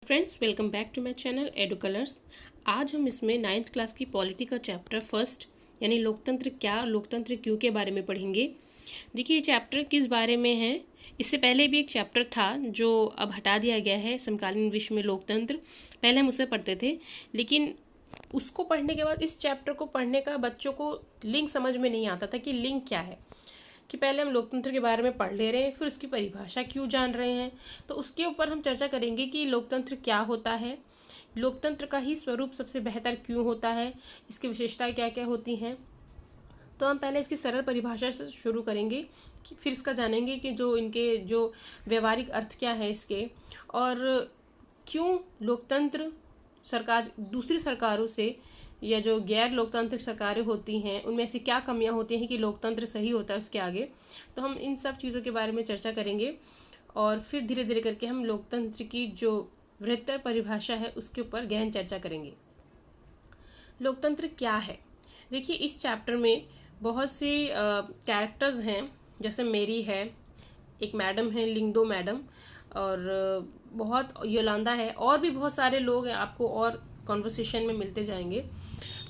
Friends, welcome back to my channel Edu Colours. आज हम इसमें 9th क्लास की पॉलिटी का चैप्टर फर्स्ट यानी लोकतंत्र क्या, लोकतंत्र क्यों के बारे में पढ़ेंगे। देखिए, ये चैप्टर किस बारे में है। इससे पहले भी एक चैप्टर था जो अब हटा दिया गया है, समकालीन विश्व में लोकतंत्र। पहले हम उसे पढ़ते थे, लेकिन उसको पढ़ने के बाद इस चैप्टर को पढ़ने का बच्चों को लिंक समझ में नहीं आता था कि लिंक क्या है। कि पहले हम लोकतंत्र के बारे में पढ़ ले रहे हैं, फिर उसकी परिभाषा क्यों जान रहे हैं। तो उसके ऊपर हम चर्चा करेंगे कि लोकतंत्र क्या होता है, लोकतंत्र का ही स्वरूप सबसे बेहतर क्यों होता है, इसकी विशेषताएं क्या क्या होती हैं। तो हम पहले इसकी सरल परिभाषा से शुरू करेंगे, कि फिर इसका जानेंगे कि जो व्यवहारिक अर्थ क्या है इसके, और क्यों लोकतंत्र सरकार दूसरी सरकारों से या जो गैर लोकतांत्रिक सरकारें होती हैं उनमें ऐसी क्या कमियां होती हैं कि लोकतंत्र सही होता है उसके आगे। तो हम इन सब चीज़ों के बारे में चर्चा करेंगे और फिर धीरे धीरे करके हम लोकतंत्र की जो वृहत्तर परिभाषा है उसके ऊपर गहन चर्चा करेंगे। लोकतंत्र क्या है। देखिए, इस चैप्टर में बहुत सी कैरेक्टर्स हैं, जैसे मेरी है, एक मैडम है लिंगदो मैडम, और बहुत योलांदा है, और भी बहुत सारे लोग हैं, आपको और कॉन्वर्सेशन में मिलते जाएंगे।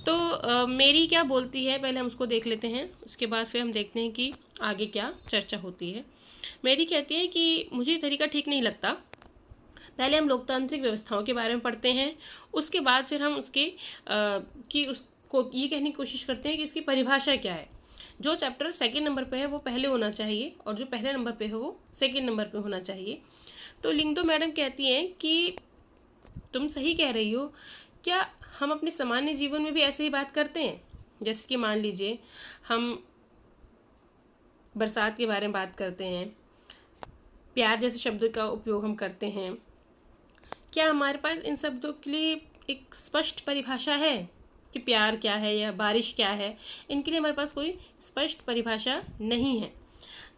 तो मेरी क्या बोलती है, पहले हम उसको देख लेते हैं, उसके बाद फिर हम देखते हैं कि आगे क्या चर्चा होती है। मेरी कहती है कि मुझे ये तरीका ठीक नहीं लगता। पहले हम लोकतांत्रिक व्यवस्थाओं के बारे में पढ़ते हैं, उसके बाद फिर हम कि उसको ये कहने की कोशिश करते हैं कि इसकी परिभाषा क्या है। जो चैप्टर सेकंड नंबर पे है वो पहले होना चाहिए, और जो पहले नंबर पे है वो सेकंड नंबर पे होना चाहिए। तो लिंगदो मैडम कहती हैं कि तुम सही कह रही हो, क्या हम अपने सामान्य जीवन में भी ऐसे ही बात करते हैं। जैसे कि मान लीजिए हम बरसात के बारे में बात करते हैं, प्यार जैसे शब्दों का उपयोग हम करते हैं। क्या हमारे पास इन शब्दों के लिए एक स्पष्ट परिभाषा है कि प्यार क्या है या बारिश क्या है। इनके लिए हमारे पास कोई स्पष्ट परिभाषा नहीं है।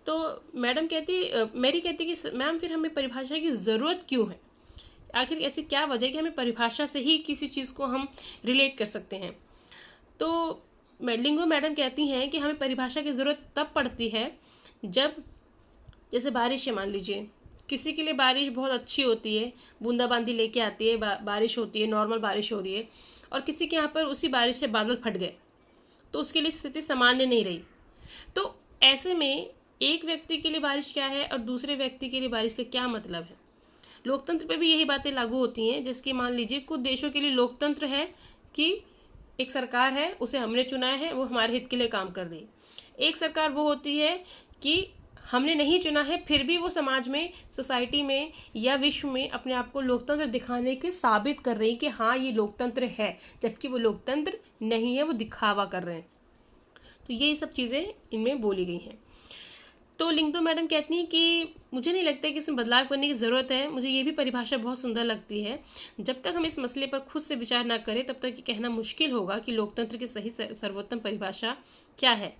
तो मेरी कहती कि मैम फिर हमें परिभाषा की ज़रूरत क्यों है। आखिर ऐसी क्या वजह है कि हमें परिभाषा से ही किसी चीज़ को हम रिलेट कर सकते हैं। तो लिंगो मैडम कहती हैं कि हमें परिभाषा की ज़रूरत तब पड़ती है जब, जैसे बारिश है, मान लीजिए किसी के लिए बारिश बहुत अच्छी होती है, बूंदाबांदी लेके आती है, बारिश होती है, नॉर्मल बारिश हो रही है, और किसी के यहाँ पर उसी बारिश से बादल फट गए तो उसके लिए स्थिति सामान्य नहीं रही। तो ऐसे में एक व्यक्ति के लिए बारिश क्या है और दूसरे व्यक्ति के लिए बारिश का क्या मतलब है। लोकतंत्र पे भी यही बातें लागू होती हैं। जैसे कि मान लीजिए कुछ देशों के लिए लोकतंत्र है कि एक सरकार है, उसे हमने चुना है, वो हमारे हित के लिए काम कर रही है। एक सरकार वो होती है कि हमने नहीं चुना है, फिर भी वो समाज में, सोसाइटी में या विश्व में अपने आप को लोकतंत्र दिखाने के साबित कर रही है कि हाँ ये लोकतंत्र है, जबकि वो लोकतंत्र नहीं है, वो दिखावा कर रहे हैं। तो ये सब चीज़ें इनमें बोली गई हैं। तो लिंगदो मैडम कहती हैं कि मुझे नहीं लगता कि इसमें बदलाव करने की ज़रूरत है। मुझे ये भी परिभाषा बहुत सुंदर लगती है। जब तक हम इस मसले पर खुद से विचार ना करें तब तक ये कहना मुश्किल होगा कि लोकतंत्र की सही सर्वोत्तम परिभाषा क्या है।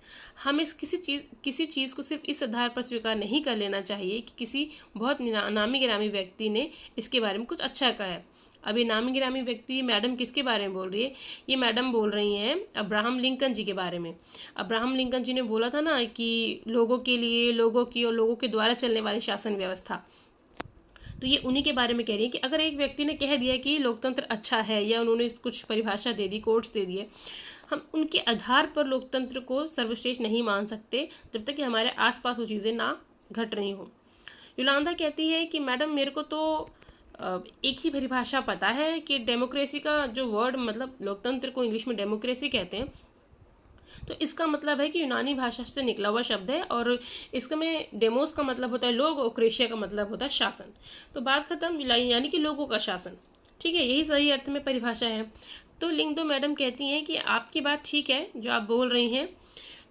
हमें किसी चीज़ को सिर्फ इस आधार पर स्वीकार नहीं कर लेना चाहिए कि किसी बहुत नामी गिरामी व्यक्ति ने इसके बारे में कुछ अच्छा कहा है। अभी नामी गिरामी व्यक्ति मैडम किसके बारे में बोल रही है। ये मैडम बोल रही हैं अब्राहम लिंकन जी के बारे में। अब्राहम लिंकन जी ने बोला था ना कि लोगों के लिए, लोगों की और लोगों के द्वारा चलने वाली शासन व्यवस्था। तो ये उन्हीं के बारे में कह रही है कि अगर एक व्यक्ति ने कह दिया कि लोकतंत्र अच्छा है, या उन्होंने कुछ परिभाषा दे दी, कोट्स दे दिए, हम उनके आधार पर लोकतंत्र को सर्वश्रेष्ठ नहीं मान सकते जब तक कि हमारे आसपास वो चीज़ें ना घट रही हों। योलांदा कहती है कि मैडम मेरे को तो एक ही परिभाषा पता है कि डेमोक्रेसी का जो वर्ड, मतलब लोकतंत्र को इंग्लिश में डेमोक्रेसी कहते हैं, तो इसका मतलब है कि यूनानी भाषा से निकला हुआ शब्द है, और इसका में डेमोस का मतलब होता है लोग, और क्रेशिया का मतलब होता है शासन। तो बात खत्म, यानी कि लोगों का शासन। ठीक है, यही सही अर्थ में परिभाषा है। तो लिंगदो मैडम कहती हैं कि आपकी बात ठीक है जो आप बोल रही हैं,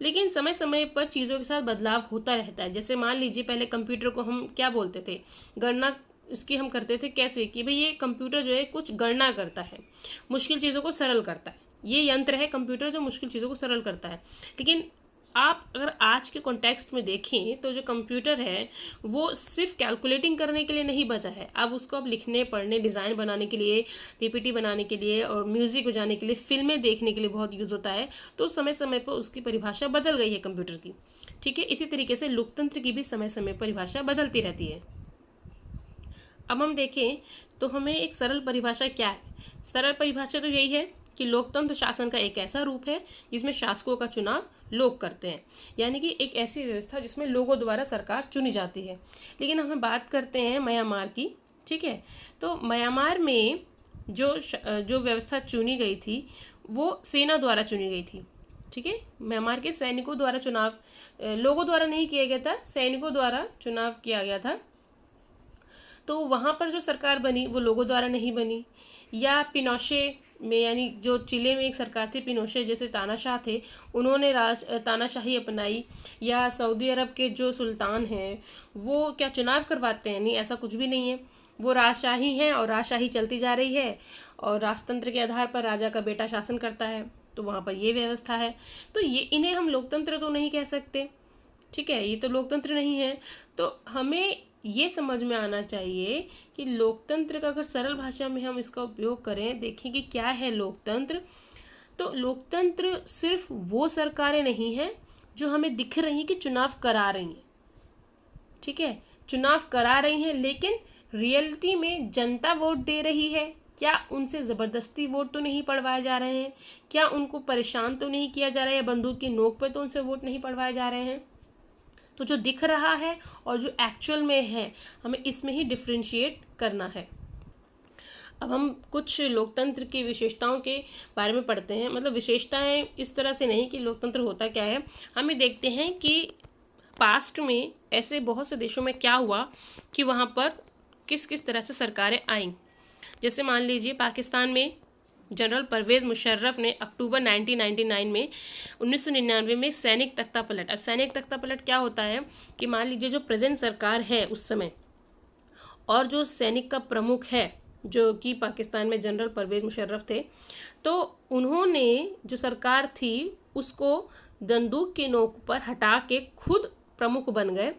लेकिन समय समय पर चीज़ों के साथ बदलाव होता रहता है। जैसे मान लीजिए पहले कंप्यूटर को हम क्या बोलते थे, गणना इसकी हम करते थे कैसे, कि भाई ये कंप्यूटर जो है कुछ गणना करता है, मुश्किल चीज़ों को सरल करता है। ये यंत्र है कंप्यूटर जो मुश्किल चीज़ों को सरल करता है। लेकिन आप अगर आज के कॉन्टेक्स्ट में देखें तो जो कंप्यूटर है वो सिर्फ कैलकुलेटिंग करने के लिए नहीं बचा है। अब उसको अब लिखने, पढ़ने, डिज़ाइन बनाने के लिए, पीपीटी बनाने के लिए, और म्यूज़िक बजाने के लिए, फिल्में देखने के लिए बहुत यूज़ होता है। तो समय समय पर उसकी परिभाषा बदल गई है कंप्यूटर की। ठीक है, इसी तरीके से लोकतंत्र की भी समय समय परिभाषा बदलती रहती है। अब हम देखें तो हमें एक सरल परिभाषा क्या है? सरल परिभाषा तो यही है कि लोकतंत्र शासन का एक ऐसा रूप है जिसमें शासकों का चुनाव लोग करते हैं, यानी कि एक ऐसी व्यवस्था जिसमें लोगों द्वारा सरकार चुनी जाती है। लेकिन हम बात करते हैं म्यांमार की, ठीक है। तो म्यांमार में जो व्यवस्था चुनी गई थी वो सेना द्वारा चुनी गई थी, ठीक है। म्यांमार के सैनिकों द्वारा चुनाव, लोगों द्वारा नहीं किया गया था, सैनिकों द्वारा चुनाव किया गया था। तो वहाँ पर जो सरकार बनी वो लोगों द्वारा नहीं बनी। या पिनोशे में, यानी जो चिले में एक सरकार थी पिनोशे जैसे तानाशाह थे, उन्होंने तानाशाही अपनाई। या सऊदी अरब के जो सुल्तान हैं वो क्या चुनाव करवाते हैं? नहीं, ऐसा कुछ भी नहीं है। वो राजशाही हैं और राजशाही चलती जा रही है और राजतंत्र के आधार पर राजा का बेटा शासन करता है। तो वहाँ पर ये व्यवस्था है। तो ये इन्हें हम लोकतंत्र तो नहीं कह सकते, ठीक है, ये तो लोकतंत्र नहीं है। तो हमें ये समझ में आना चाहिए कि लोकतंत्र का अगर सरल भाषा में हम इसका उपयोग करें, देखें कि क्या है लोकतंत्र। तो लोकतंत्र सिर्फ वो सरकारें नहीं हैं जो हमें दिख रही हैं कि चुनाव करा रही हैं, ठीक है, चुनाव करा रही हैं, लेकिन रियलिटी में जनता वोट दे रही है। क्या उनसे ज़बरदस्ती वोट तो नहीं पड़वाए जा रहे हैं? क्या उनको परेशान तो नहीं किया जा रहा है? या बंदूक की नोक पे तो उनसे वोट नहीं पड़वाए जा रहे हैं? तो जो दिख रहा है और जो एक्चुअल में है, हमें इसमें ही डिफ्रेंशिएट करना है। अब हम कुछ लोकतंत्र की विशेषताओं के बारे में पढ़ते हैं। मतलब विशेषताएं इस तरह से नहीं कि लोकतंत्र होता क्या है, हमें देखते हैं कि पास्ट में ऐसे बहुत से देशों में क्या हुआ कि वहाँ पर किस किस तरह से सरकारें आईं। जैसे मान लीजिए पाकिस्तान में जनरल परवेज़ मुशर्रफ ने अक्टूबर 1999 में 1999 में सैनिक तख्ता पलट। अब सैनिक तख्ता पलट क्या होता है कि मान लीजिए जो प्रेजेंट सरकार है उस समय और जो सैनिक का प्रमुख है जो कि पाकिस्तान में जनरल परवेज़ मुशर्रफ थे, तो उन्होंने जो सरकार थी उसको बंदूक की नोक पर हटा के खुद प्रमुख बन गए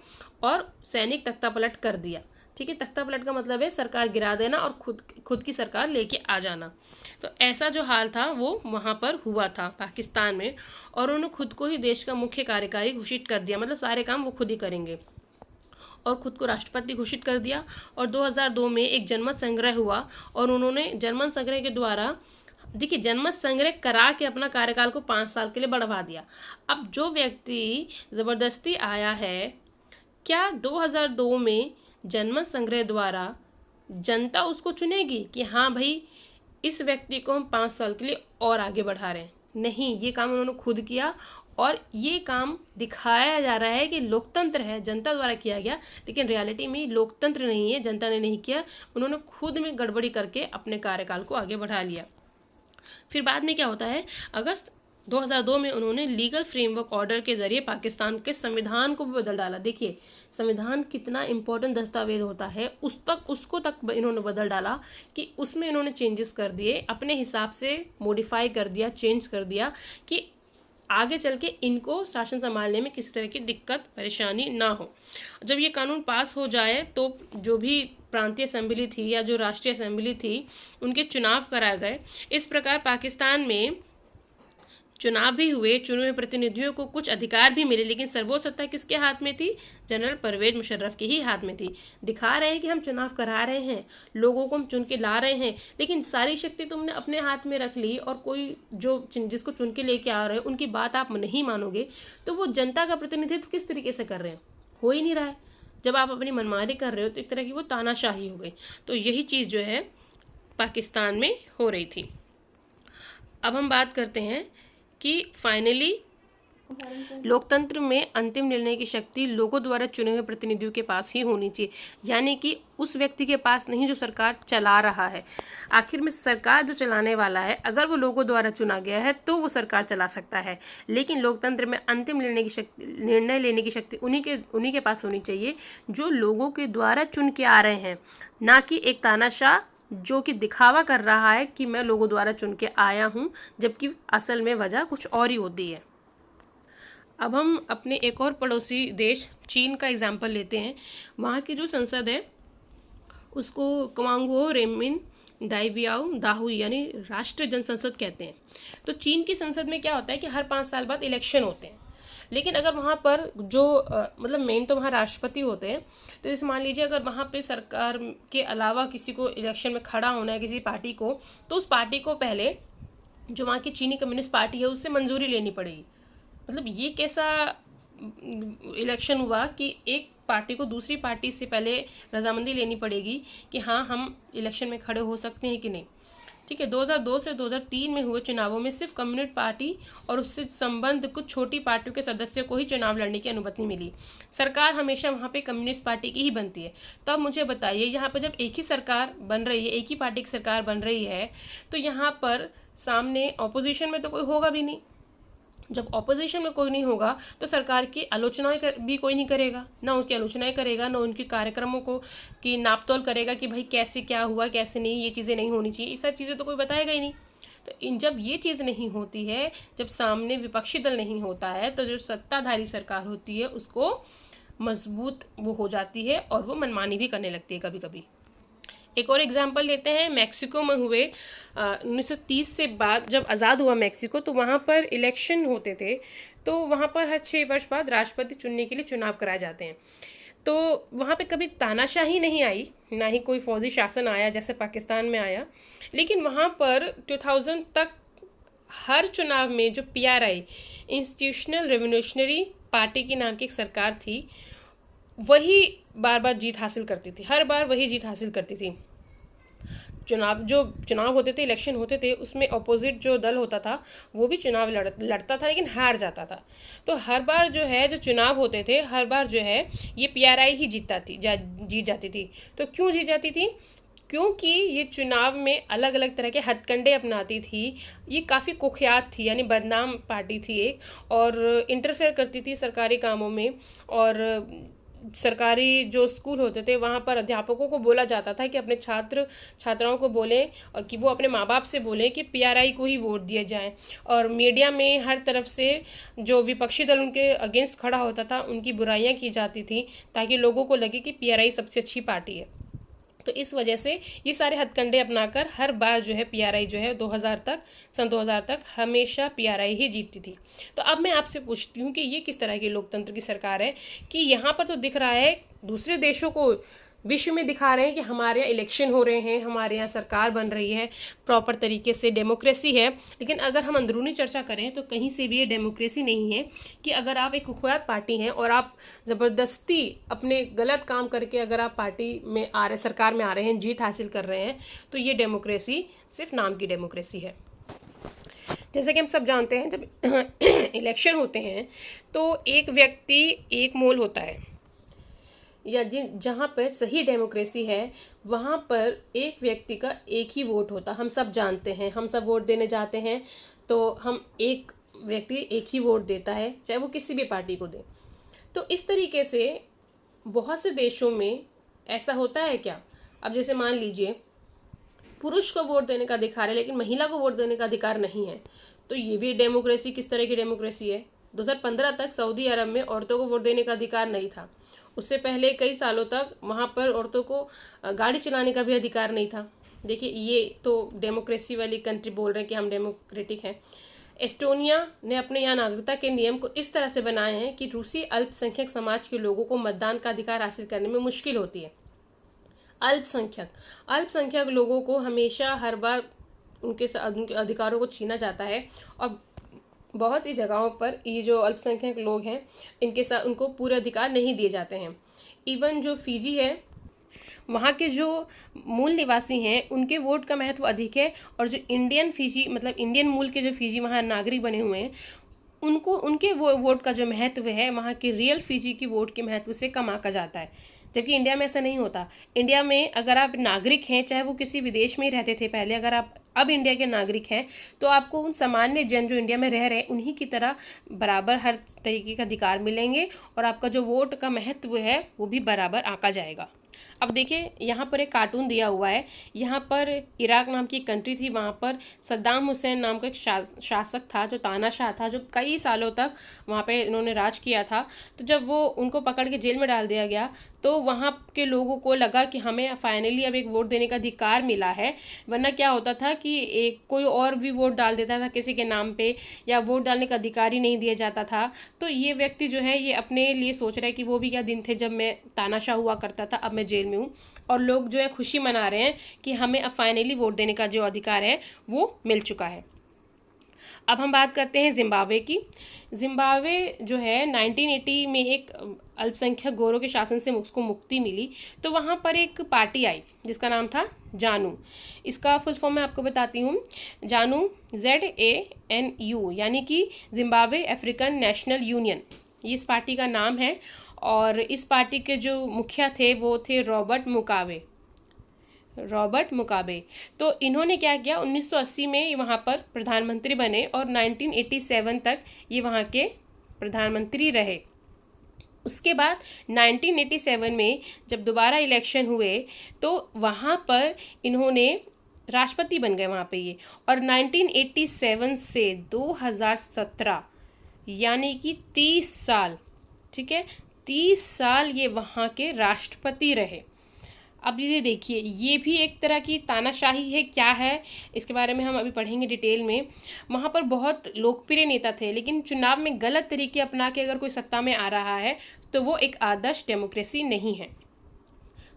और सैनिक तख्ता पलट कर दिया, ठीक है। तख्ता पलट का मतलब है सरकार गिरा देना और खुद की सरकार लेके आ जाना। तो ऐसा जो हाल था वो वहाँ पर हुआ था पाकिस्तान में, और उन्होंने खुद को ही देश का मुख्य कार्यकारी घोषित कर दिया। मतलब सारे काम वो खुद ही करेंगे और खुद को राष्ट्रपति घोषित कर दिया। और 2002 में एक जनमत संग्रह हुआ और उन्होंने जनमत संग्रह के द्वारा, देखिए, जनमत संग्रह करा के अपना कार्यकाल को 5 साल के लिए बढ़वा दिया। अब जो व्यक्ति ज़बरदस्ती आया है, क्या 2002 में जनमत संग्रह द्वारा जनता उसको चुनेगी कि हाँ भाई इस व्यक्ति को हम 5 साल के लिए और आगे बढ़ा रहे हैं? नहीं, ये काम उन्होंने खुद किया और ये काम दिखाया जा रहा है कि लोकतंत्र है, जनता द्वारा किया गया, लेकिन रियलिटी में लोकतंत्र नहीं है, जनता ने नहीं किया, उन्होंने खुद में गड़बड़ी करके अपने कार्यकाल को आगे बढ़ा लिया। फिर बाद में क्या होता है, अगस्त 2002 में उन्होंने लीगल फ्रेमवर्क ऑर्डर के जरिए पाकिस्तान के संविधान को भी बदल डाला। देखिए संविधान कितना इम्पोर्टेंट दस्तावेज होता है, उसको तक इन्होंने बदल डाला कि उसमें इन्होंने चेंजेस कर दिए, अपने हिसाब से मॉडिफाई कर दिया, चेंज कर दिया कि आगे चल के इनको शासन संभालने में किसी तरह की दिक्कत परेशानी ना हो। जब ये कानून पास हो जाए तो जो भी प्रांतीय असेंबली थी या जो राष्ट्रीय असेंबली थी उनके चुनाव कराए गए। इस प्रकार पाकिस्तान में चुनाव भी हुए, चुने हुए प्रतिनिधियों को कुछ अधिकार भी मिले, लेकिन सर्वोच्च सत्ता किसके हाथ में थी? जनरल परवेज मुशर्रफ के ही हाथ में थी। दिखा रहे हैं कि हम चुनाव करा रहे हैं, लोगों को हम चुन के ला रहे हैं, लेकिन सारी शक्ति तुमने अपने हाथ में रख ली और कोई जिसको चुन के लेके आ रहे हैं उनकी बात आप नहीं मानोगे, तो वो जनता का प्रतिनिधित्व किस तरीके से कर रहे हैं? हो ही नहीं रहा है। जब आप अपनी मनमानी कर रहे हो तो एक तरह की वो तानाशाही हो गई। तो यही चीज़ जो है पाकिस्तान में हो रही थी। अब हम बात करते हैं कि फाइनली लोकतंत्र में अंतिम निर्णय की शक्ति लोगों द्वारा चुने हुए प्रतिनिधियों के पास ही होनी चाहिए, यानी कि उस व्यक्ति के पास नहीं जो सरकार चला रहा है। आखिर में सरकार जो चलाने वाला है अगर वो लोगों द्वारा चुना गया है तो वो सरकार चला सकता है, लेकिन लोकतंत्र में अंतिम निर्णय लेने की शक्ति उन्हीं के पास होनी चाहिए जो लोगों के द्वारा चुन के आ रहे हैं, ना कि एक तानाशाह जो कि दिखावा कर रहा है कि मैं लोगों द्वारा चुन के आया हूँ, जबकि असल में वजह कुछ और ही होती है। अब हम अपने एक और पड़ोसी देश चीन का एग्जाम्पल लेते हैं। वहाँ की जो संसद है उसको क्वांगो रेमिन दाइवियाओ दाहुई यानी राष्ट्रीय जनसंसद कहते हैं। तो चीन की संसद में क्या होता है कि हर 5 साल बाद इलेक्शन होते हैं। लेकिन अगर वहाँ पर जो मतलब मेन तो वहाँ राष्ट्रपति होते हैं, तो जैसे मान लीजिए अगर वहाँ पे सरकार के अलावा किसी को इलेक्शन में खड़ा होना है किसी पार्टी को, तो उस पार्टी को पहले जो वहाँ की चीनी कम्युनिस्ट पार्टी है उससे मंजूरी लेनी पड़ेगी। मतलब ये कैसा इलेक्शन हुआ कि एक पार्टी को दूसरी पार्टी से पहले रजामंदी लेनी पड़ेगी कि हाँ हम इलेक्शन में खड़े हो सकते हैं कि नहीं। ठीक है, 2002 से 2003 में हुए चुनावों में सिर्फ कम्युनिस्ट पार्टी और उससे संबंध कुछ छोटी पार्टियों के सदस्यों को ही चुनाव लड़ने की अनुमति मिली। सरकार हमेशा वहाँ पे कम्युनिस्ट पार्टी की ही बनती है। तो अब मुझे बताइए, यहाँ पर जब एक ही सरकार बन रही है, एक ही पार्टी की सरकार बन रही है, तो यहाँ पर सामने ऑपोजिशन में तो कोई होगा भी नहीं। जब ऑपोजिशन में कोई नहीं होगा तो सरकार की आलोचनाएं भी कोई नहीं करेगा, ना उनकी आलोचनाएं करेगा, ना उनके कार्यक्रमों को की नापतोल करेगा कि भाई कैसे क्या हुआ कैसे नहीं, ये चीज़ें नहीं होनी चाहिए, ये सब चीज़ें तो कोई बताएगा ही नहीं। तो जब ये चीज़ नहीं होती है, जब सामने विपक्षी दल नहीं होता है, तो जो सत्ताधारी सरकार होती है उसको मजबूत वो हो जाती है और वो मनमानी भी करने लगती है कभी कभी। एक और एग्जाम्पल लेते हैं, मैक्सिको में हुए 1930 से बाद जब आज़ाद हुआ मैक्सिको, तो वहाँ पर इलेक्शन होते थे। तो वहाँ पर हर 6 वर्ष बाद राष्ट्रपति चुनने के लिए चुनाव कराए जाते हैं। तो वहाँ पे कभी तानाशाही नहीं आई, ना ही कोई फौजी शासन आया जैसे पाकिस्तान में आया। लेकिन वहाँ पर 2000 तक हर चुनाव में जो PRI इंस्टीट्यूशनल रेवोल्यूशनरी पार्टी की नाम की एक सरकार थी, वही बार बार जीत हासिल करती थी, हर बार वही जीत हासिल करती थी। चुनाव होते थे, इलेक्शन होते थे, उसमें अपोजिट जो दल होता था वो भी चुनाव लड़ता था लेकिन हार जाता था। तो हर बार जो है जो चुनाव होते थे, हर बार जो है ये PRI ही जीत जाती थी। तो क्यों जीत जाती थी? क्योंकि ये चुनाव में अलग अलग तरह के हथकंडे अपनाती थी। ये काफ़ी कुख्यात थी, यानी बदनाम पार्टी थी एक, और इंटरफेयर करती थी सरकारी कामों में। और सरकारी जो स्कूल होते थे वहाँ पर अध्यापकों को बोला जाता था कि अपने छात्राओं को बोलें और कि वो अपने माँ बाप से बोलें कि PRI को ही वोट दिया जाए। और मीडिया में हर तरफ से जो विपक्षी दल उनके अगेंस्ट खड़ा होता था उनकी बुराइयाँ की जाती थी, ताकि लोगों को लगे कि PRI सबसे अच्छी पार्टी है। तो इस वजह से ये सारे हथकंडे अपनाकर हर बार जो है PRI जो है सन 2000 तक हमेशा PRI ही जीतती थी। तो अब मैं आपसे पूछती हूँ कि ये किस तरह की लोकतंत्र की सरकार है कि यहाँ पर तो दिख रहा है दूसरे देशों को विश्व में दिखा रहे हैं कि हमारे यहाँ इलेक्शन हो रहे हैं, हमारे यहाँ सरकार बन रही है, प्रॉपर तरीके से डेमोक्रेसी है। लेकिन अगर हम अंदरूनी चर्चा करें तो कहीं से भी ये डेमोक्रेसी नहीं है कि अगर आप एक कुख्यात पार्टी हैं और आप ज़बरदस्ती अपने गलत काम करके अगर आप पार्टी में आ रहे, सरकार में आ रहे हैं, जीत हासिल कर रहे हैं, तो ये डेमोक्रेसी सिर्फ नाम की डेमोक्रेसी है। जैसे कि हम सब जानते हैं, जब इलेक्शन होते हैं तो एक व्यक्ति एक मोल होता है, या जहाँ पर सही डेमोक्रेसी है वहाँ पर एक व्यक्ति का एक ही वोट होता। हम सब जानते हैं, हम सब वोट देने जाते हैं तो हम एक व्यक्ति एक ही वोट देता है, चाहे वो किसी भी पार्टी को दे। तो इस तरीके से बहुत से देशों में ऐसा होता है क्या? अब जैसे मान लीजिए पुरुष को वोट देने का अधिकार है लेकिन महिला को वोट देने का अधिकार नहीं है, तो ये भी डेमोक्रेसी किस तरह की डेमोक्रेसी है? 2015 तक सऊदी अरब में औरतों को वोट देने का अधिकार नहीं था। उससे पहले कई सालों तक वहाँ पर औरतों को गाड़ी चलाने का भी अधिकार नहीं था। देखिए, ये तो डेमोक्रेसी वाली कंट्री बोल रहे हैं कि हम डेमोक्रेटिक हैं। एस्टोनिया ने अपने यहाँ नागरिकता के नियम को इस तरह से बनाए हैं कि रूसी अल्पसंख्यक समाज के लोगों को मतदान का अधिकार हासिल करने में मुश्किल होती है। अल्पसंख्यक लोगों को हमेशा हर बार उनके अधिकारों को छीना जाता है, और बहुत सी जगहों पर ये जो अल्पसंख्यक लोग हैं इनके साथ उनको पूरे अधिकार नहीं दिए जाते हैं। इवन जो फिजी है वहाँ के जो मूल निवासी हैं उनके वोट का महत्व अधिक है, और जो इंडियन फिजी मतलब इंडियन मूल के जो फिजी वहाँ नागरिक बने हुए हैं उनको उनके वो वोट का जो महत्व है वहाँ के रियल फिजी की वोट के महत्व से कम आंका जाता है। जबकि इंडिया में ऐसा नहीं होता। इंडिया में अगर आप नागरिक हैं, चाहे वो किसी विदेश में ही रहते थे पहले, अगर आप अब इंडिया के नागरिक हैं तो आपको उन सामान्य जन जो इंडिया में रह रहे हैं उन्हीं की तरह बराबर हर तरीके का अधिकार मिलेंगे, और आपका जो वोट का महत्व है वो भी बराबर आंका जाएगा। अब देखिए, यहाँ पर एक कार्टून दिया हुआ है। यहाँ पर इराक नाम की एक कंट्री थी, वहाँ पर सद्दाम हुसैन नाम का एक शासक था जो तानाशाह था, जो कई सालों तक वहाँ पे इन्होंने राज किया था। तो जब वो उनको पकड़ के जेल में डाल दिया गया तो वहाँ के लोगों को लगा कि हमें फाइनली अब एक वोट देने का अधिकार मिला है। वरना क्या होता था कि एक कोई और भी वोट डाल देता था किसी के नाम पे, या वोट डालने का अधिकार ही नहीं दिया जाता था। तो ये व्यक्ति जो है ये अपने लिए सोच रहा है कि वो भी क्या दिन थे जब मैं तानाशाह हुआ करता था, अब मैं जेल में हूँ, और लोग जो है खुशी मना रहे हैं कि हमें अब फाइनली वोट देने का जो अधिकार है वो मिल चुका है। अब हम बात करते हैं जिम्बाब्वे की। जिम्बाब्वे जो है 1980 में एक अल्पसंख्यक गोरों के शासन से उसको मुक्ति मिली। तो वहाँ पर एक पार्टी आई जिसका नाम था जानू। इसका फुल फॉर्म मैं आपको बताती हूँ। जानू ZANU, यानी कि जिम्बाब्वे अफ्रीकन नेशनल यूनियन, ये इस पार्टी का नाम है। और इस पार्टी के जो मुखिया थे वो थे रॉबर्ट मुगाबे। तो इन्होंने क्या किया, 1980 में ये वहाँ पर प्रधानमंत्री बने और 1987 तक ये वहाँ के प्रधानमंत्री रहे। उसके बाद 1987 में जब दोबारा इलेक्शन हुए तो वहाँ पर इन्होंने राष्ट्रपति बन गए वहाँ पे ये। और 1987 से 2017 यानी कि 30 साल, ठीक है, 30 साल ये वहाँ के राष्ट्रपति रहे। अब ये देखिए, ये भी एक तरह की तानाशाही है। क्या है इसके बारे में हम अभी पढ़ेंगे डिटेल में। वहाँ पर बहुत लोकप्रिय नेता थे, लेकिन चुनाव में गलत तरीके अपना के अगर कोई सत्ता में आ रहा है तो वो एक आदर्श डेमोक्रेसी नहीं है।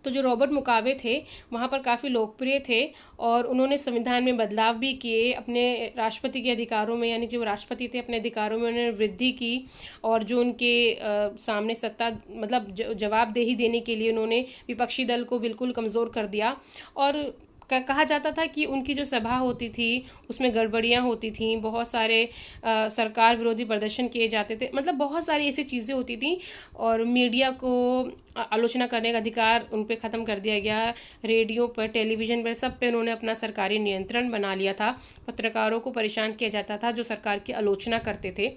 तो जो रॉबर्ट मुगाबे थे वहाँ पर काफ़ी लोकप्रिय थे और उन्होंने संविधान में बदलाव भी किए। अपने राष्ट्रपति के अधिकारों में, यानी जो राष्ट्रपति थे अपने अधिकारों में उन्होंने वृद्धि की। और जो उनके सामने सत्ता मतलब जवाबदेही देने के लिए उन्होंने विपक्षी दल को बिल्कुल कमज़ोर कर दिया। और कहा जाता था कि उनकी जो सभा होती थी उसमें गड़बड़ियाँ होती थीं, बहुत सारे सरकार विरोधी प्रदर्शन किए जाते थे, मतलब बहुत सारी ऐसी चीज़ें होती थी। और मीडिया को आलोचना करने का अधिकार उन पे ख़त्म कर दिया गया। रेडियो पर, टेलीविज़न पर, सब पे उन्होंने अपना सरकारी नियंत्रण बना लिया था। पत्रकारों को परेशान किया जाता था जो सरकार की आलोचना करते थे।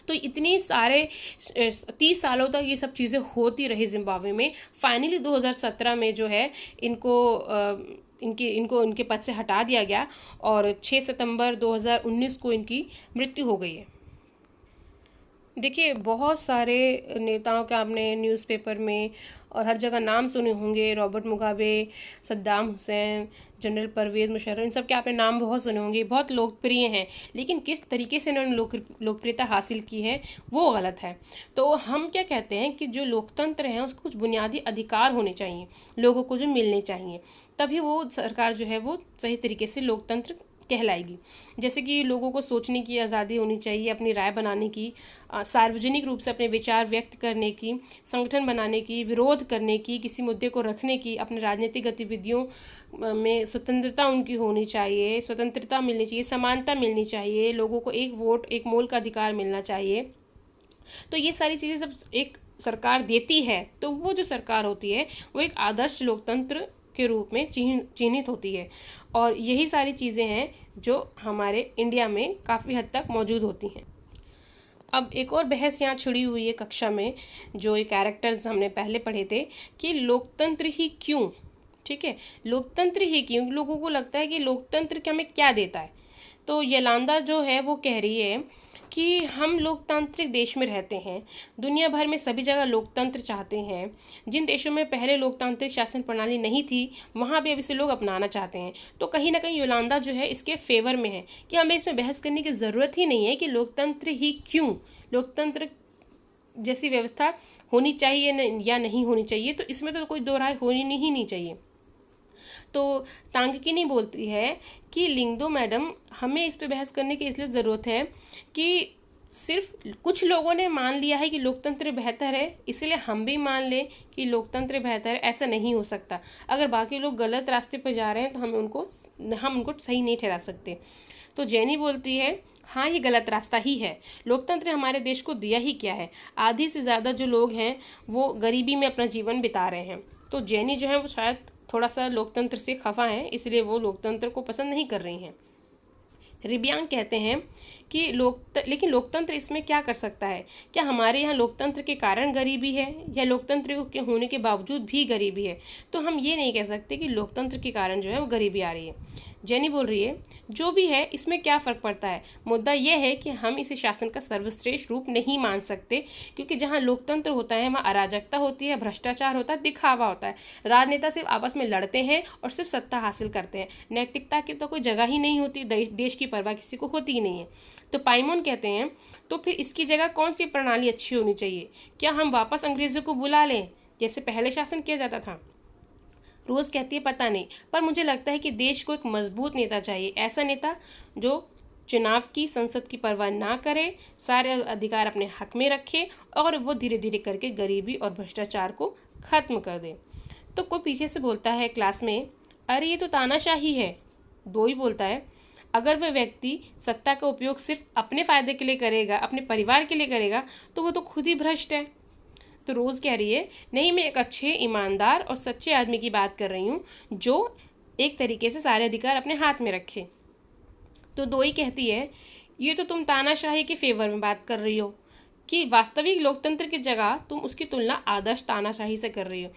तो इतनी सारे 30 सालों तक ये सब चीज़ें होती रही जिम्बाब्वे में। फाइनली 2017 में जो है इनके पद से हटा दिया गया और 6 सितंबर 2019 को इनकी मृत्यु हो गई है। देखिए, बहुत सारे नेताओं के आपने न्यूज़पेपर में और हर जगह नाम सुने होंगे। Robert Mugabe, Saddam Hussein, general Pervez Musharraf, इन सब के आपने नाम बहुत सुने होंगे। बहुत लोकप्रिय हैं, लेकिन किस तरीके से इन्होंने लोकप्रियता हासिल की है वो गलत है। तो हम क्या कहते हैं कि जो लोकतंत्र है उसको कुछ बुनियादी अधिकार होने चाहिए, लोगों को जो मिलने चाहिए, तभी वो सरकार जो है वो सही तरीके से लोकतंत्र कहलाएगी। जैसे कि लोगों को सोचने की आज़ादी होनी चाहिए, अपनी राय बनाने की, सार्वजनिक रूप से अपने विचार व्यक्त करने की, संगठन बनाने की, विरोध करने की, किसी मुद्दे को रखने की, अपने राजनीतिक गतिविधियों में स्वतंत्रता उनकी होनी चाहिए, स्वतंत्रता मिलनी चाहिए, समानता मिलनी चाहिए, लोगों को एक वोट एक मोल का अधिकार मिलना चाहिए। तो ये सारी चीज़ें सब एक सरकार देती है तो वो जो सरकार होती है वो एक आदर्श लोकतंत्र के रूप में चिन्हित होती है। और यही सारी चीज़ें हैं जो हमारे इंडिया में काफ़ी हद तक मौजूद होती हैं। अब एक और बहस यहाँ छिड़ी हुई है कक्षा में, जो ये कैरेक्टर्स हमने पहले पढ़े थे कि लोकतंत्र ही क्यों, ठीक है, लोकतंत्र ही क्यों। लोगों को लगता है कि लोकतंत्र हमें क्या देता है। तो यलांदा जो है वो कह रही है कि हम लोकतांत्रिक देश में रहते हैं, दुनिया भर में सभी जगह लोकतंत्र चाहते हैं। जिन देशों में पहले लोकतांत्रिक शासन प्रणाली नहीं थी वहाँ भी अब इसे लोग अपनाना चाहते हैं। तो कहीं ना कहीं योलांदा जो है इसके फेवर में है कि हमें इसमें बहस करने की ज़रूरत ही नहीं है कि लोकतंत्र ही क्यों, लोकतंत्र जैसी व्यवस्था होनी चाहिए या नहीं होनी चाहिए, तो इसमें तो कोई दो राय होनी ही नहीं चाहिए। तो तांगकिनी बोलती है कि लिंगदो मैडम, हमें इस पे बहस करने की इसलिए ज़रूरत है कि सिर्फ कुछ लोगों ने मान लिया है कि लोकतंत्र बेहतर है, इसलिए हम भी मान लें कि लोकतंत्र बेहतर है। ऐसा नहीं हो सकता। अगर बाकी लोग गलत रास्ते पर जा रहे हैं तो हम उनको सही नहीं ठहरा सकते। तो जेनी बोलती है, हाँ ये गलत रास्ता ही है। लोकतंत्र हमारे देश को दिया ही क्या है, आधी से ज़्यादा जो लोग हैं वो गरीबी में अपना जीवन बिता रहे हैं। तो जेनी जो है वो शायद थोड़ा सा लोकतंत्र से खफा है, इसलिए वो लोकतंत्र को पसंद नहीं कर रही हैं। रिबियांग कहते हैं कि लेकिन लोकतंत्र इसमें क्या कर सकता है? क्या हमारे यहाँ लोकतंत्र के कारण गरीबी है या लोकतंत्र के होने के बावजूद भी गरीबी है? तो हम ये नहीं कह सकते कि लोकतंत्र के कारण जो है वो गरीबी आ रही है। जेनी बोल रही है, जो भी है इसमें क्या फ़र्क पड़ता है, मुद्दा यह है कि हम इसे शासन का सर्वश्रेष्ठ रूप नहीं मान सकते, क्योंकि जहाँ लोकतंत्र होता है वहाँ अराजकता होती है, भ्रष्टाचार होता है, दिखावा होता है। राजनेता सिर्फ आपस में लड़ते हैं और सिर्फ सत्ता हासिल करते हैं। नैतिकता की तो कोई जगह ही नहीं होती, देश की परवाह किसी को होती ही नहीं है। तो पाइमोन कहते हैं, तो फिर इसकी जगह कौन सी प्रणाली अच्छी होनी चाहिए? क्या हम वापस अंग्रेज़ों को बुला लें जैसे पहले शासन किया जाता था? रोज़ कहती है, पता नहीं, पर मुझे लगता है कि देश को एक मजबूत नेता चाहिए, ऐसा नेता जो चुनाव की, संसद की परवाह ना करे, सारे अधिकार अपने हक में रखे और वो धीरे धीरे करके गरीबी और भ्रष्टाचार को खत्म कर दे। तो कोई पीछे से बोलता है क्लास में, अरे ये तो तानाशाही है। दो ही बोलता है, अगर वह व्यक्ति सत्ता का उपयोग सिर्फ अपने फायदे के लिए करेगा, अपने परिवार के लिए करेगा, तो वो तो खुद ही भ्रष्ट है। तो रोज़ कह रही है, नहीं, मैं एक अच्छे, ईमानदार और सच्चे आदमी की बात कर रही हूँ जो एक तरीके से सारे अधिकार अपने हाथ में रखे। तो दो ही कहती है, ये तो तुम तानाशाही के फेवर में बात कर रही हो, कि वास्तविक लोकतंत्र की जगह तुम उसकी तुलना आदर्श तानाशाही से कर रही हो।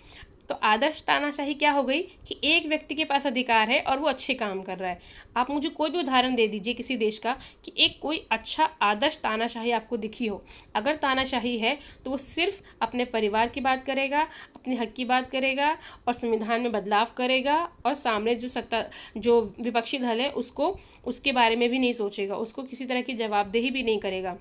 तो आदर्श तानाशाही क्या हो गई कि एक व्यक्ति के पास अधिकार है और वो अच्छे काम कर रहा है। आप मुझे कोई भी उदाहरण दे दीजिए किसी देश का कि एक कोई अच्छा आदर्श तानाशाही आपको दिखी हो। अगर तानाशाही है तो वो सिर्फ अपने परिवार की बात करेगा, अपने हक की बात करेगा और संविधान में बदलाव करेगा, और सामने जो विपक्षी दल है उसको उसके बारे में भी नहीं सोचेगा, उसको किसी तरह की जवाबदेही भी नहीं करेगा।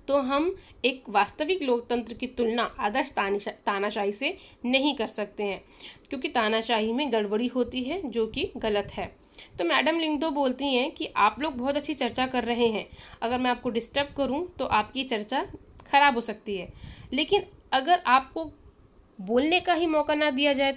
तो हम एक वास्तविक लोकतंत्र की तुलना आदर्श तानाशाही से नहीं कर सकते हैं, क्योंकि तानाशाही में गड़बड़ी होती है जो कि गलत है। तो मैडम लिंगडो बोलती हैं कि आप लोग बहुत अच्छी चर्चा कर रहे हैं, अगर मैं आपको डिस्टर्ब करूं तो आपकी चर्चा खराब हो सकती है, लेकिन अगर आपको बोलने का ही मौका ना दिया जाए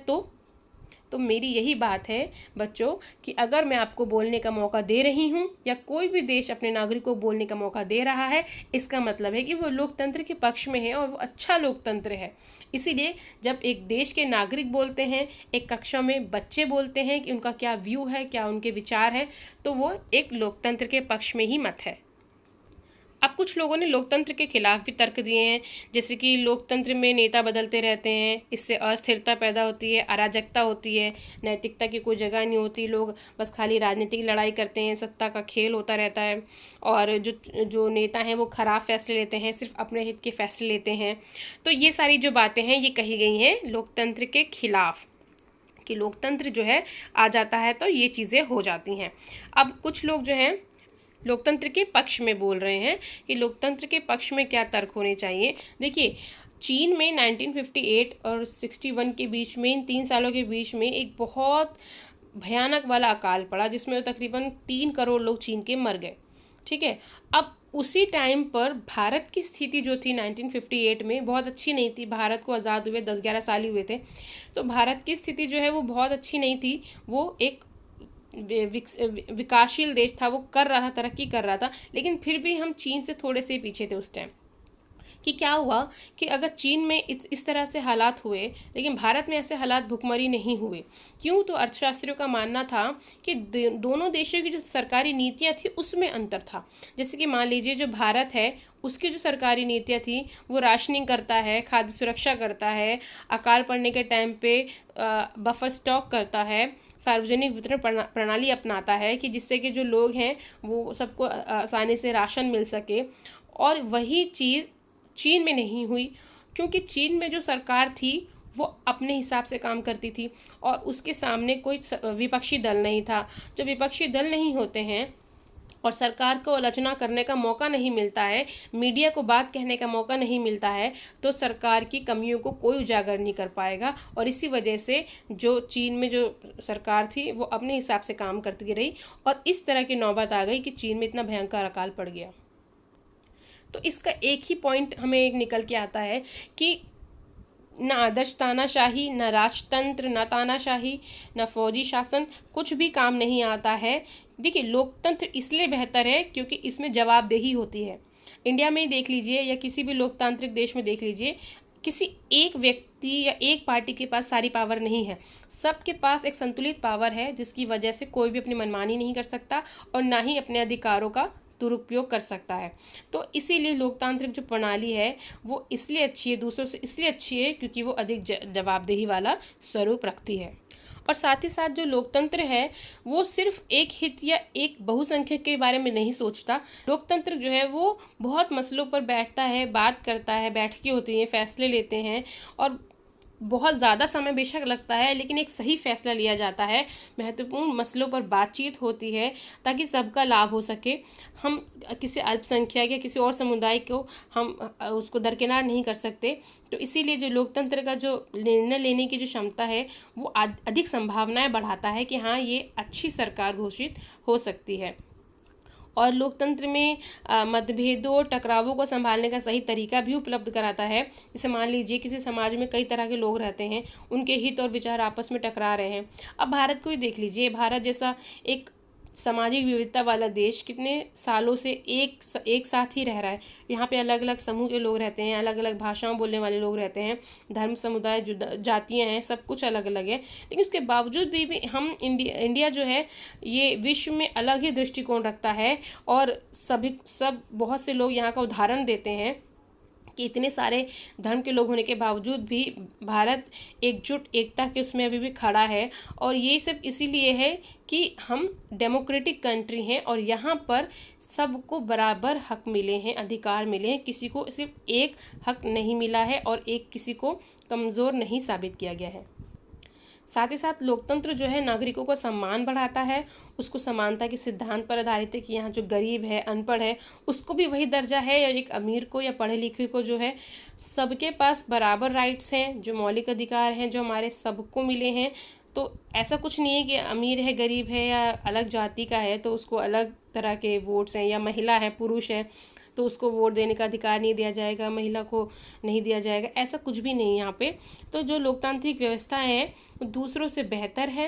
तो मेरी यही बात है बच्चों कि अगर मैं आपको बोलने का मौका दे रही हूँ या कोई भी देश अपने नागरिकों को बोलने का मौका दे रहा है, इसका मतलब है कि वो लोकतंत्र के पक्ष में है और वो अच्छा लोकतंत्र है। इसीलिए जब एक देश के नागरिक बोलते हैं, एक कक्षा में बच्चे बोलते हैं कि उनका क्या व्यू है, क्या उनके विचार हैं, तो वो एक लोकतंत्र के पक्ष में ही मत है। अब कुछ लोगों ने लोकतंत्र के खिलाफ भी तर्क दिए हैं, जैसे कि लोकतंत्र में नेता बदलते रहते हैं, इससे अस्थिरता पैदा होती है, अराजकता होती है, नैतिकता की कोई जगह नहीं होती, लोग बस खाली राजनीतिक लड़ाई करते हैं, सत्ता का खेल होता रहता है, और जो नेता हैं वो खराब फैसले लेते हैं, सिर्फ अपने हित के फैसले लेते हैं। तो ये सारी जो बातें हैं ये कही गई हैं लोकतंत्र के खिलाफ, कि लोकतंत्र जो है आ जाता है तो ये चीज़ें हो जाती हैं। अब कुछ लोग जो हैं लोकतंत्र के पक्ष में बोल रहे हैं कि लोकतंत्र के पक्ष में क्या तर्क होने चाहिए। देखिए, चीन में 1958 और 61 के बीच में, इन 3 सालों के बीच में एक बहुत भयानक वाला अकाल पड़ा, जिसमें तकरीबन 3 करोड़ लोग चीन के मर गए। ठीक है, अब उसी टाइम पर भारत की स्थिति जो थी 1958 में बहुत अच्छी नहीं थी। भारत को आज़ाद हुए 10-11 साल ही हुए थे, तो भारत की स्थिति जो है वो बहुत अच्छी नहीं थी। वो एक विकासशील देश था, वो कर रहा था, तरक्की कर रहा था, लेकिन फिर भी हम चीन से थोड़े से पीछे थे उस टाइम। कि क्या हुआ कि अगर चीन में इस तरह से हालात हुए, लेकिन भारत में ऐसे हालात भुखमरी नहीं हुए। क्यों? तो अर्थशास्त्रियों का मानना था कि दोनों देशों की जो सरकारी नीतियाँ थी उसमें अंतर था। जैसे कि मान लीजिए जो भारत है उसकी जो सरकारी नीतियाँ थी वो राशनिंग करता है, खाद्य सुरक्षा करता है, अकाल पड़ने के टाइम पे बफर स्टॉक करता है, सार्वजनिक वितरण प्रणाली अपनाता है कि जिससे कि जो लोग हैं वो सबको आसानी से राशन मिल सके। और वही चीज़ चीन में नहीं हुई, क्योंकि चीन में जो सरकार थी वो अपने हिसाब से काम करती थी और उसके सामने कोई विपक्षी दल नहीं था। जो विपक्षी दल नहीं होते हैं और सरकार को आलोचना करने का मौका नहीं मिलता है, मीडिया को बात कहने का मौका नहीं मिलता है, तो सरकार की कमियों को कोई उजागर नहीं कर पाएगा। और इसी वजह से जो चीन में जो सरकार थी वो अपने हिसाब से काम करती रही और इस तरह की नौबत आ गई कि चीन में इतना भयंकर अकाल पड़ गया। तो इसका एक ही पॉइंट हमें एक निकल के आता है कि न आदर्श तानाशाही, न राजतंत्र, न तानाशाही, न फौजी शासन, कुछ भी काम नहीं आता है। देखिए, लोकतंत्र इसलिए बेहतर है क्योंकि इसमें जवाबदेही होती है। इंडिया में ही देख लीजिए या किसी भी लोकतांत्रिक देश में देख लीजिए, किसी एक व्यक्ति या एक पार्टी के पास सारी पावर नहीं है, सबके पास एक संतुलित पावर है, जिसकी वजह से कोई भी अपनी मनमानी नहीं कर सकता और ना ही अपने अधिकारों का दुरुपयोग कर सकता है। तो इसीलिए लोकतांत्रिक जो प्रणाली है वो इसलिए अच्छी है, दूसरों से इसलिए अच्छी है क्योंकि वो अधिक जवाबदेही वाला स्वरूप रखती है। और साथ ही साथ जो लोकतंत्र है वो सिर्फ एक हित या एक बहुसंख्यक के बारे में नहीं सोचता। लोकतंत्र जो है वो बहुत मसलों पर बैठता है, बात करता है, बैठकें होती हैं, फैसले लेते हैं और बहुत ज़्यादा समय बेशक लगता है लेकिन एक सही फैसला लिया जाता है। महत्वपूर्ण मसलों पर बातचीत होती है ताकि सबका लाभ हो सके। हम किसी अल्पसंख्यक या किसी और समुदाय को हम उसको दरकिनार नहीं कर सकते। तो इसीलिए जो लोकतंत्र का जो निर्णय लेने की जो क्षमता है वो अधिक संभावनाएं बढ़ाता है कि हाँ ये अच्छी सरकार घोषित हो सकती है। और लोकतंत्र में मतभेदों टकरावों को संभालने का सही तरीका भी उपलब्ध कराता है। जैसे मान लीजिए किसी समाज में कई तरह के लोग रहते हैं, उनके हित और विचार आपस में टकरा रहे हैं। अब भारत को ही देख लीजिए, भारत जैसा एक सामाजिक विविधता वाला देश कितने सालों से एक साथ ही रह रहा है। यहाँ पे अलग अलग समूह के लोग रहते हैं, अलग अलग भाषाओं बोलने वाले लोग रहते हैं, धर्म समुदाय जातियाँ हैं, सब कुछ अलग अलग है। लेकिन उसके बावजूद भी हम इंडिया जो है ये विश्व में अलग ही दृष्टिकोण रखता है। और सब बहुत से लोग यहाँ का उदाहरण देते हैं कि इतने सारे धर्म के लोग होने के बावजूद भी भारत एकजुट एकता के उसमें अभी भी खड़ा है। और ये सब इसीलिए है कि हम डेमोक्रेटिक कंट्री हैं और यहाँ पर सबको बराबर हक मिले हैं, अधिकार मिले हैं। किसी को सिर्फ एक हक नहीं मिला है और एक किसी को कमज़ोर नहीं साबित किया गया है। साथ ही साथ लोकतंत्र जो है नागरिकों को सम्मान बढ़ाता है, उसको समानता के सिद्धांत पर आधारित है कि यहाँ जो गरीब है, अनपढ़ है, उसको भी वही दर्जा है या एक अमीर को या पढ़े लिखे को जो है सबके पास बराबर राइट्स हैं, जो मौलिक अधिकार हैं जो हमारे सबको मिले हैं। तो ऐसा कुछ नहीं है कि अमीर है, गरीब है या अलग जाति का है तो उसको अलग तरह के वोट्स हैं, या महिला है, पुरुष है तो उसको वोट देने का अधिकार नहीं दिया जाएगा, महिला को नहीं दिया जाएगा। ऐसा कुछ भी नहीं यहाँ पे। तो जो लोकतांत्रिक व्यवस्था है वो दूसरों से बेहतर है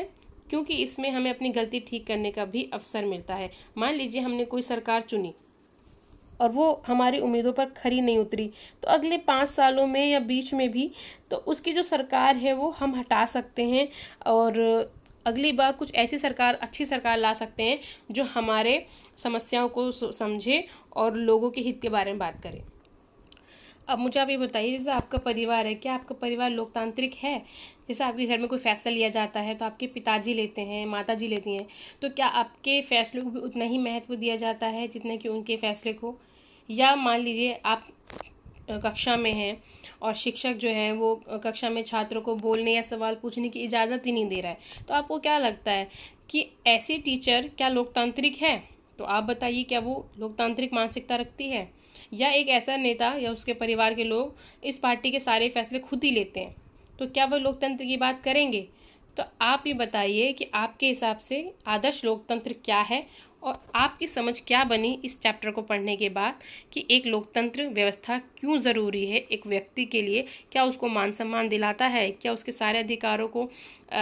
क्योंकि इसमें हमें अपनी गलती ठीक करने का भी अवसर मिलता है। मान लीजिए हमने कोई सरकार चुनी और वो हमारी उम्मीदों पर खरी नहीं उतरी, तो अगले 5 सालों में या बीच में भी तो उसकी जो सरकार है वो हम हटा सकते हैं और अगली बार कुछ ऐसी सरकार, अच्छी सरकार ला सकते हैं जो हमारे समस्याओं को समझे और लोगों के हित के बारे में बात करे। अब मुझे आप ये बताइए, जैसे आपका परिवार है, क्या आपका परिवार लोकतांत्रिक है? जैसे आपके घर में कोई फैसला लिया जाता है तो आपके पिताजी लेते हैं, माताजी लेती हैं, तो क्या आपके फैसलों को भी उतना ही महत्व दिया जाता है जितना कि उनके फैसले को? या मान लीजिए आप कक्षा में हैं और शिक्षक जो है वो कक्षा में छात्रों को बोलने या सवाल पूछने की इजाज़त ही नहीं दे रहा है, तो आपको क्या लगता है कि ऐसी टीचर क्या लोकतांत्रिक है? तो आप बताइए, क्या वो लोकतांत्रिक मानसिकता रखती है? या एक ऐसा नेता या उसके परिवार के लोग इस पार्टी के सारे फैसले खुद ही लेते हैं, तो क्या वह लोकतंत्र की बात करेंगे? तो आप ये बताइए कि आपके हिसाब से आदर्श लोकतंत्र क्या है और आपकी समझ क्या बनी इस चैप्टर को पढ़ने के बाद कि एक लोकतंत्र व्यवस्था क्यों ज़रूरी है एक व्यक्ति के लिए? क्या उसको मान सम्मान दिलाता है? क्या उसके सारे अधिकारों को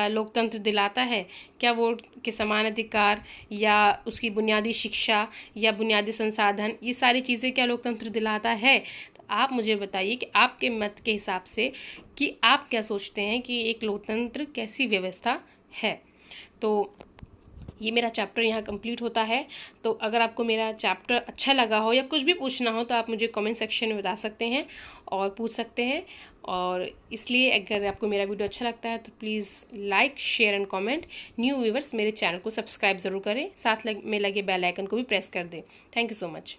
लोकतंत्र दिलाता है? क्या वोट के समान अधिकार या उसकी बुनियादी शिक्षा या बुनियादी संसाधन, ये सारी चीज़ें क्या लोकतंत्र दिलाता है? तो आप मुझे बताइए कि आपके मत के हिसाब से कि आप क्या सोचते हैं कि एक लोकतंत्र कैसी व्यवस्था है। तो ये मेरा चैप्टर यहाँ कंप्लीट होता है। तो अगर आपको मेरा चैप्टर अच्छा लगा हो या कुछ भी पूछना हो तो आप मुझे कमेंट सेक्शन में बता सकते हैं और पूछ सकते हैं। और इसलिए अगर आपको मेरा वीडियो अच्छा लगता है तो please like, share and comment. New viewers मेरे चैनल को सब्सक्राइब ज़रूर करें, साथ में लगे बेल आइकन को भी प्रेस कर दें। Thank you so much.